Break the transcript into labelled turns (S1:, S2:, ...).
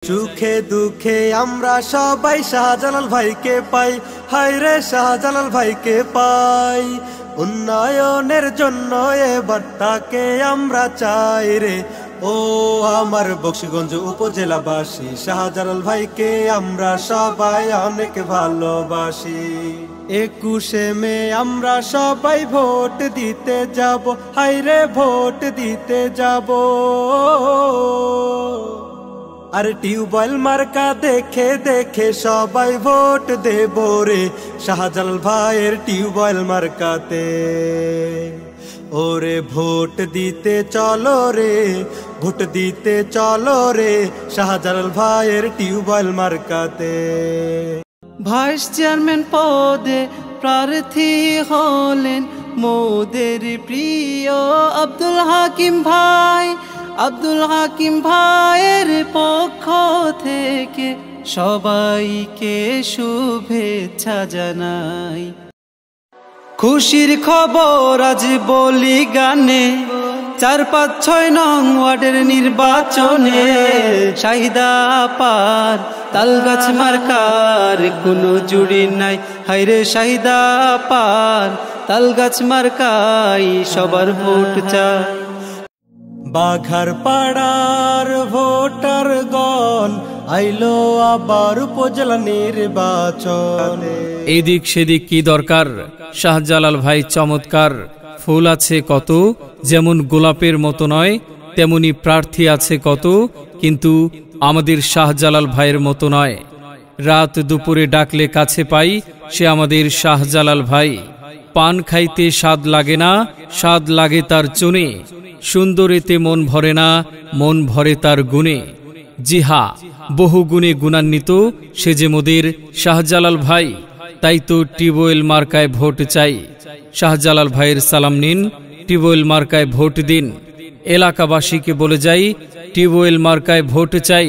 S1: সুখে দুঃখে আমরা সবাই শাহজালাল ভাইকে পাই, হায়রে শাহজালাল ভাইকে পাই। উন্নয়নের জন্য এবার তাকে আমরা চাই রে। ও আমার বকশীগঞ্জ উপজেলাবাসী, শাহজালাল ভাইকে আমরা সবাই অনেক ভালোবাসি। 21শে মে আমরা সবাই ভোট দিতে যাব, হায়রে ভোট দিতে যাব। আর টিউবওয়েল মার্কা দেখে দেখে সবাই ভোট দেব রে, শাহজালাল ভাইয়ের টিউবওয়েল মার্কাতে। ওরে ভোট দিতে চলো রে, ভোট দিতে চলো রে, শাহজালাল ভাইয়ের টিউবওয়েল মার্কাতে।
S2: ভাইস চেয়ারম্যান পদে প্রার্থী হলেন মোদের প্রিয় আব্দুল হাকিম ভাই। আব্দুল হাকিম ভাইয়ের পক্ষ থেকে সবাইকে শুভেচ্ছা জানাই। খুশির খবর আজ বলি গানে, 4, 5, 6 নং ওয়ার্ডের নির্বাচনে শাহিদা পার তালগাছ মার্কার কোনো জুড়ি নাই। হায়রে শাহিদা পার তালগাছ মার্কাই সবার ভোট চাই।
S1: বাঘার পাড়ার ভোটার গণ আইলো আবার উপজেলা নির্বাচন।
S3: এদিক সেদিক কি দরকার, শাহজালাল ভাই চমৎকার। ফুল আছে কত, যেমন গোলাপের মতো নয়, তেমনি প্রার্থী আছে কত, কিন্তু আমাদের শাহজালাল ভাইয়ের মতো নয়। রাত দুপুরে ডাকলে কাছে পাই, সে আমাদের শাহজালাল ভাই। পান খাইতে স্বাদ লাগে না, স্বাদ লাগে তার চুনে। সুন্দরেতে মন ভরে না, মন ভরে তার গুণে। জি হা, বহু গুণে গুণান্বিত সে যে মোদের শাহজালাল ভাই। তাই তো টিউবওয়েল মার্কায় ভোট চাই। শাহজালাল ভাইয়ের সালাম নিন, টিউবওয়েল মার্কায় ভোট দিন। এলাকাবাসীকে বলে যাই, টিউবওয়েল মার্কায় ভোট চাই।